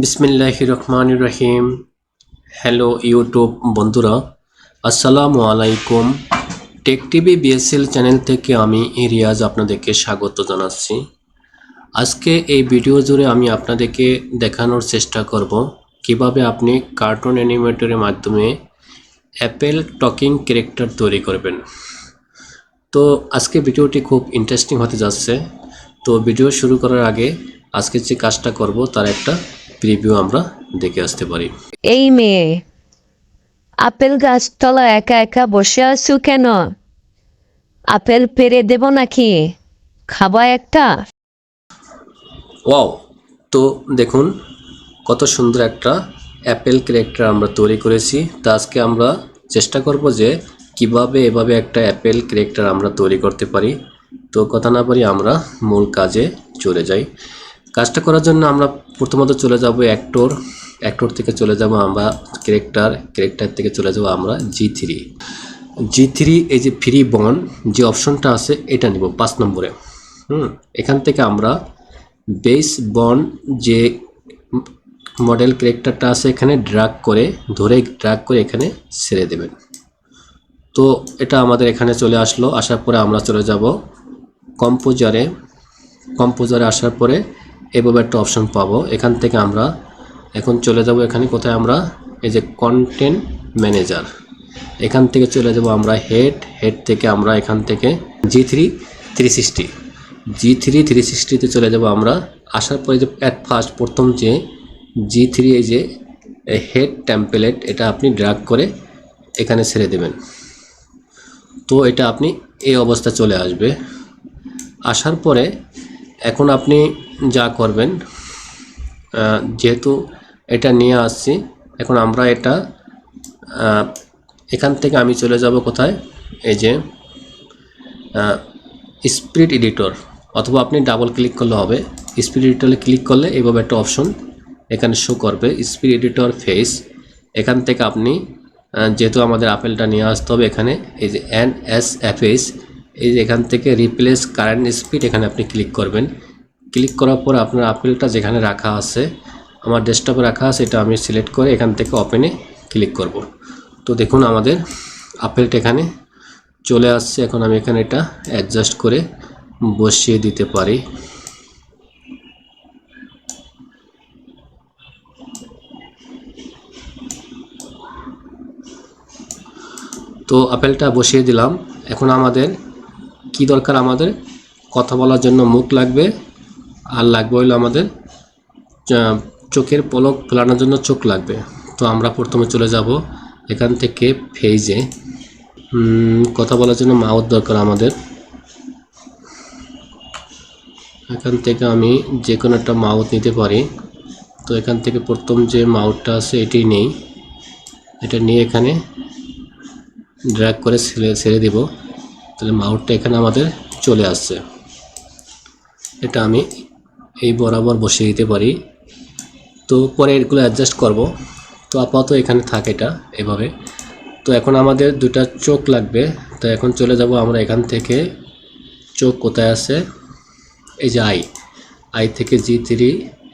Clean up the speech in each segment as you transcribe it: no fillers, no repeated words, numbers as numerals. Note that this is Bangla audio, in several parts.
বিসমিল্লাহির রহমানির রহিম। হ্যালো ইউটিউব বন্ধুরা, আসসালামু আলাইকুম। টেক টিভি বিএসএল চ্যানেল থেকে আমি রিয়াজ আপনাদেরকে স্বাগত জানাচ্ছি। আজকে এই ভিডিও জুড়ে আমি আপনাদেরকে দেখানোর চেষ্টা করব কিভাবে আপনি কার্টুন অ্যানিমেটরের মাধ্যমে অ্যাপেল টকিং ক্যারেক্টার তৈরি করবেন। তো আজকে ভিডিওটি খুব ইন্টারেস্টিং হতে যাচ্ছে। তো ভিডিও শুরু করার আগে আজকে যে কাজটা করব তার একটা প্রিভিউ আমরা দেখে আসতে পারি। এই মেয়ে, আপেল গাছতলা একা একা বসে আছো কেন? আপেল পেড়ে দেব নাকি? খাবা একটা? ওয়াও! তো দেখুন কত সুন্দর একটা অ্যাপেল ক্যারেক্টার আমরা তৈরি করেছি। তা আজকে আমরা চেষ্টা করব যে কিভাবে এভাবে একটা অ্যাপেল ক্যারেক্টার আমরা তৈরি করতে পারি। তো কথা না বলি আমরা মূল কাজে চলে যাই। কাজটা করার জন্য আমরা প্রথমত চলে যাব অ্যাক্টর থেকে চলে যাব আমরা ক্যারেক্টার থেকে চলে যাব আমরা জি3 এই যে ফ্রি বন যে অপশনটা আছে এটা নিব 5 নম্বরে। এখান থেকে আমরা বেস বন যে মডেল ক্যারেক্টারটা আছে এখানে ড্র্যাগ করে এখানে ছেড়ে দেবেন। তো এটা আমাদের এখানে চলে আসলো। আসার পরে আমরা চলে যাব কম্পোজারে আসার পরে এভাবে একটা অপশন পাবো। এখান থেকে আমরা এখন চলে যাব এখানে কোথায় আমরা এই যে কন্টেন্ট ম্যানেজার, এখান থেকে চলে যাব আমরা হেড থেকে আমরা এখান থেকে জি3 360 তে চলে যাব আমরা। আসার পরে যে অ্যাট ফার্স্ট প্রথম যে জি3 এই যে হেড টেমপ্লেট এটা আপনি ড্র্যাগ করে এখানে ছেড়ে দেবেন। তো এটা আপনি এই অবস্থা চলে আসবে। আসার পরে এখন আপনি যা করবেন, যেহেতু এটা নিয়ে আসছি এখন আমরা এটা এখান থেকে আমি চলে যাব কোথায় এই যে স্পিড এডিটর, অথবা আপনি ডাবল ক্লিক করলে হবে। স্পিড এডিটরে ক্লিক করলে এইভাবে একটা অপশন এখানে শো করবে স্পিড এডিটর ফেস। এখান থেকে আপনি যেহেতু আমাদের আপেলটা নিয়ে আসতে হবে এখানে এই যে NSFS এই যে এখান থেকে রিপ্লেস কারেন্ট স্পিড এখানে আপনি ক্লিক করবেন। ক্লিক করার পর আপনার আপেলটা যেখানে রাখা আছে আমার ডেস্কটপে রাখা আছে এটা আমি সিলেক্ট করে এখান থেকে ওপেনে ক্লিক করব। তো দেখুন আমাদের আপেলটা এখানে চলে আসছে। এখন আমি এখানে এটা অ্যাডজাস্ট করে বসিয়ে দিতে পারি। তো আপেলটা বসিয়ে দিলাম। এখন আমাদের কি দরকার, আমাদের কথা বলার জন্য মুখ লাগবে, আর লাগবে হলো আমাদের চোখের পলক ফেলানোর জন্য চোখ লাগবে। তো আমরা প্রথমে চলে যাব এখান থেকে ফেজে। কথা বলার জন্য মাউথ দরকার আমাদের। এখান থেকে আমি যে কোনো একটা মাউথ নিতে পারি। তো এখান থেকে প্রথম যে মাউথটা আছে এটি নেই, এটা নিয়ে এখানে ড্র্যাগ করে ছেড়ে দেব। তাহলে মাউথটা এখানে আমাদের চলে আসছে। এটা আমি এই বরাবর বসিয়ে দিতে পারি। তো পরে এগুলো অ্যাডজাস্ট করব। তো আপাতত এখানে থাকে এটা এভাবে। তো এখন আমাদের দুটা চোখ লাগবে। তো এখন চলে যাব আমরা এখান থেকে, চোখ কোথায় আছে এই যে আই থেকে জি3,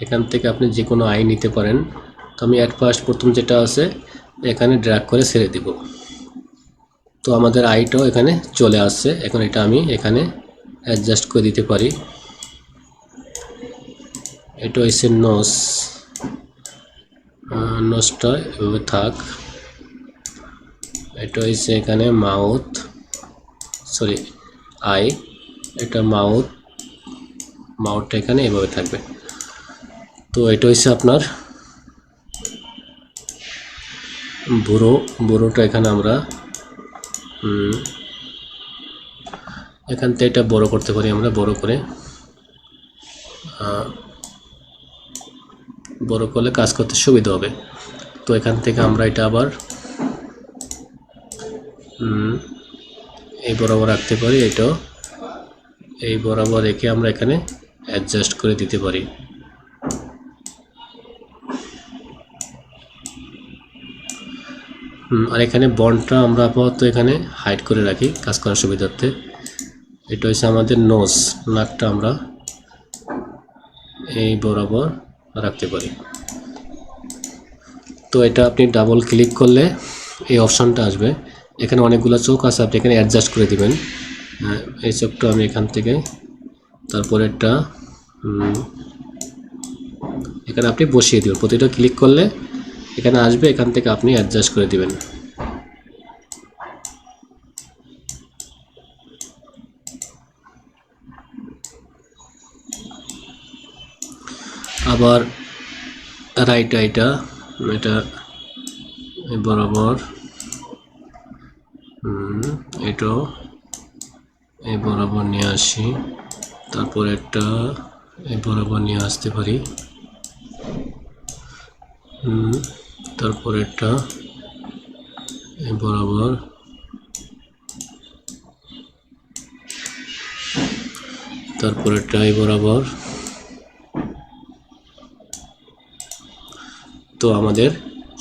এখান থেকে আপনি যে কোনো আই নিতে পারেন। তো আমি অ্যাট ফার্স্ট প্রথম যেটা আছে এখানে ড্র্যাগ করে ছেড়ে দেব। তো আমাদের আইটাও এখানে চলে আসছে। এখন এটা আমি এখানে অ্যাডজাস্ট করে দিতে পারি। এটা হচ্ছে নোজটা এভাবে থাক। এটা হচ্ছে এখানে আই, এটা মাউথটা এখানে এভাবে থাকবে। তো এটা হচ্ছে আপনার বুড়োটা এখানে আমরা এখান থেকে এটা বড় করতে পারি। আমরা বড় করলে কাজ করতে সুবিধা হবে। তো এখান থেকে আমরা এটা আবার এই বরাবর রাখতে পারি। এটাও এই বরাবর রেখে আমরা এখানে অ্যাডজাস্ট করে দিতে পারি। আর এখানে বন্ডটা আমরা আপাতত এখানে হাইড করে রাখি কাজ করার সুবিধার্থে। এটা হচ্ছে আমাদের নাকটা আমরা এই বরাবর রাখতে পারি। তো এটা আপনি ডাবল ক্লিক করলে এই অপশানটা আসবে। এখানে অনেকগুলো চোখ আছে, আপনি এখানে অ্যাডজাস্ট করে দিবেন। এই চোখটা আমি এখান থেকে, তারপরেরটা এখানে আপনি বসিয়ে দিবেন। প্রতিটা ক্লিক করলে এখানে আসবে, এখান থেকে আপনি অ্যাডজাস্ট করে দিবেন। আবার রাইট এটা বরাবর, এটাও এই বরাবর নিয়ে আসি, তারপর একটা এই বরাবর নিয়ে আসতে পারি, তারপর একটা এই বরাবর, তারপর একটা এই বরাবর। তো আমাদের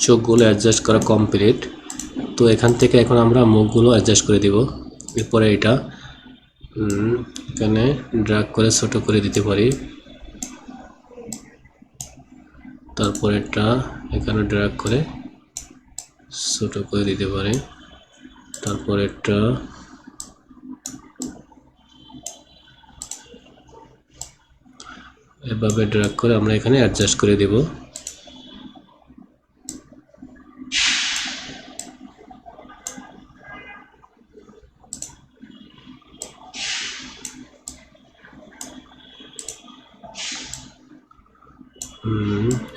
চোখগুলো অ্যাডজাস্ট করা কমপ্লিট। তো এখান থেকে এখন আমরা মুখগুলো অ্যাডজাস্ট করে দিব। এরপরে এটা এখানে ড্র্যাগ করে ছোট করে দিতে পারি, তারপর এটা এখানে ড্র্যাগ করে ছোট করে দিতে পারি, তারপর এটা এভাবে ড্র্যাগ করে আমরা এখানে অ্যাডজাস্ট করে দেব।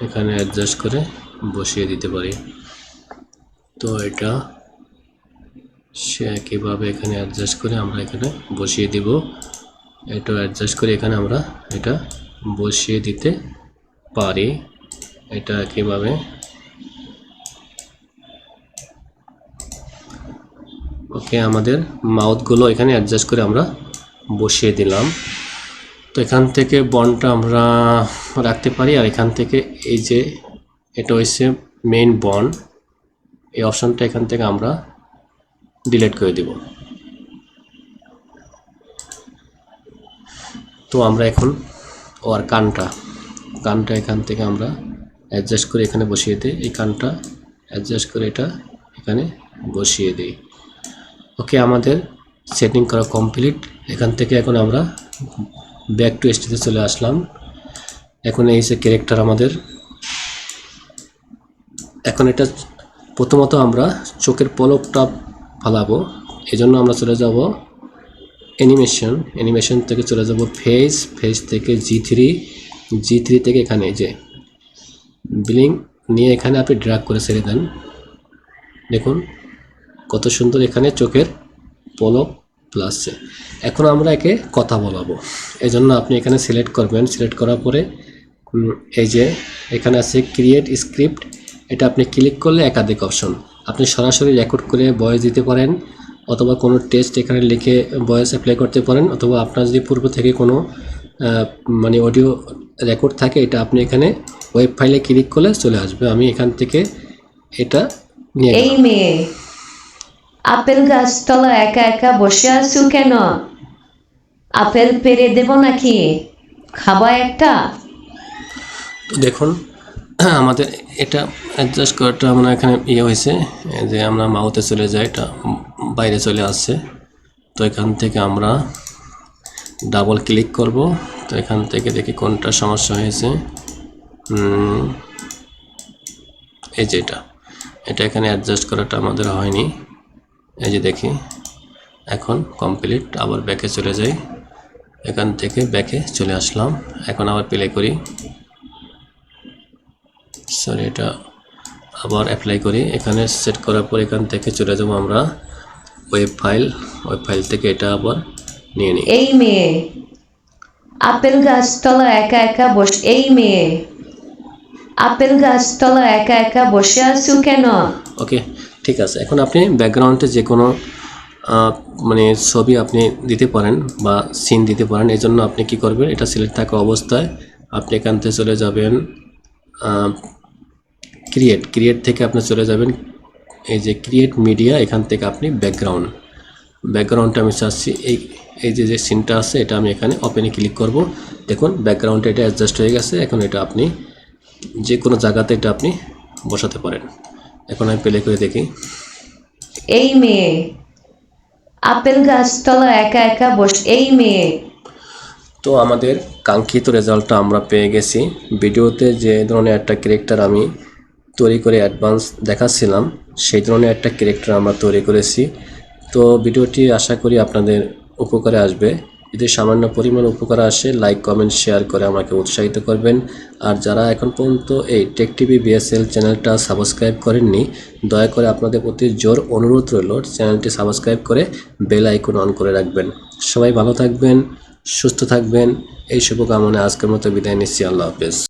এখানে অ্যাডজাস্ট করে বসিয়ে দিতে পারি। তো এটা সে একইভাবে এখানে অ্যাডজাস্ট করে আমরা এখানে বসিয়ে দিব। এটা অ্যাডজাস্ট করে এখানে আমরা এটা বসিয়ে দিতে পারি। এটা একইভাবে ওকে। আমাদের মাউথগুলো এখানে অ্যাডজাস্ট করে আমরা বসিয়ে দিলাম। তো এখান থেকে বনটা আমরা রাখতে পারি, আর এখান থেকে এই যে এটা হচ্ছে মেইন বন, এই অপশানটা এখান থেকে আমরা ডিলিট করে দিব। তো আমরা এখন ওর কানটা এখান থেকে আমরা অ্যাডজাস্ট করে এখানে বসিয়ে দিই। এই কানটা অ্যাডজাস্ট করে এটা এখানে বসিয়ে দিই। ওকে, আমাদের সেটিং করা কমপ্লিট। এখান থেকে এখন আমরা ব্যাক টু স্টেজে চলে আসলাম। এখন এই যে ক্যারেক্টার আমাদের, এখন এটা প্রথমত আমরা চোখের পলকটা ফালাবো, এই জন্য আমরা চলে যাব অ্যানিমেশন থেকে চলে যাব ফেস থেকে জি3 থেকে এখানে যে ব্লিং নিয়ে এখানে আপনি ড্র্যাগ করে ছেড়ে দেন। দেখুন কত সুন্দর এখানে চোখের পলক প্লাসে। এখন আমরা একে কথা বলাবো, এই জন্য আপনি এখানে সিলেক্ট করবেন। সিলেক্ট করার পরে এই যে এখানে আছে ক্রিয়েট স্ক্রিপ্ট, এটা আপনি ক্লিক করলে একাধিক অপশন, আপনি সরাসরি রেকর্ড করে ভয়েস দিতে পারেন, অথবা কোনো টেক্সট এখানে লিখে ভয়েস অ্যাপ্লাই করতে পারেন, অথবা আপনার যদি পূর্ব থেকে কোনো মানে অডিও রেকর্ড থাকে, এটা আপনি এখানে ওয়েব ফাইলে ক্লিক করলে চলে আসবে। আমি এখান থেকে এটা নিয়ে এই মেয়ে, আপেল গাছতলা একা একা বসে আছো কেন? আপেল পেরে দেব নাকি? খাবা একটা? তো দেখুন আমাদের এটা অ্যাডজাস্ট করাটা আমরা এখানে হয়েছে যে আমরা মাউথে চলে যাই, এটা বাইরে চলে আসছে। তো এখান থেকে আমরা ডাবল ক্লিক করব। তো এখান থেকে দেখি কোনটা সমস্যা হয়েছে। এই যে এটা এখানে অ্যাডজাস্ট করাটা আমাদের হয়নি। এই যে দেখি এখন কমপ্লিট। আবার ব্যাকে চলে যাই, এখান থেকে ব্যাকে চলে আসলাম। এখন আবার প্লে করি, সরি এটা আবার অ্যাপ্লাই করি। এখানে সেট করার পর এখান থেকে চলে যাব আমরা ওয়েব ফাইল থেকে এটা আবার নিয়ে নিই। এই মেয়ে, আপেল গাছতলা একা একা বসে এই মেয়ে, আপেল গাছতলা একা একা বসে আছো কেন? ওকে, ঠিক আছে। এখন আপনি ব্যাকগ্রাউন্ডে যে কোনো মানে ছবি আপনি দিতে পারেন বা সিন দিতে পারেন। এই জন্য আপনি কি করবেন, এটা সিলেক্ট থাকা অবস্থায় আপনি এখান থেকে চলে যাবেন ক্রিয়েট থেকে আপনি চলে যাবেন এই যে ক্রিয়েট মিডিয়া, এখান থেকে আপনি ব্যাকগ্রাউন্ডটা আমি চাচ্ছি এই যে সিনটা আছে, এটা আমি এখানে ওপেনে ক্লিক করব। দেখুন ব্যাকগ্রাউন্ডটা এটা অ্যাডজাস্ট হয়ে গেছে। এখন এটা আপনি যে কোনো জায়গাতে এটা আপনি বসাতে পারেন। এখন আমি প্লে করে দেখি। এই মেয়ে আপেল গাছতলা একা একা এই মেয়ে। তো আমাদের কাঙ্ক্ষিত রেজাল্টটা আমরা পেয়ে গেছি। ভিডিওতে যে ধরনের একটা ক্যারেক্টার আমি তৈরি করে অ্যাডভান্স দেখাচ্ছিলাম, সেই ধরনের একটা ক্যারেক্টার আমরা তৈরি করেছি। তো ভিডিওটি আশা করি আপনাদের উপকারে আসবে। যদি সামান্য পরিমাণ উপকার আসে, লাইক কমেন্ট শেয়ার করে আমাকে উৎসাহিত করবেন। আর যারা এখন পর্যন্ত এই টেক টিভি বিএসএল চ্যানেলটা সাবস্ক্রাইব করেননি, দয়া করে আপনাদের প্রতি জোর অনুরোধ রইল চ্যানেলটি সাবস্ক্রাইব করে বেল আইকন অন করে রাখবেন। সবাই ভালো থাকবেন, সুস্থ থাকবেন, এই শুভকামনায় আজকের মতো বিদায় নিচ্ছি। আল্লাহ হাফেজ।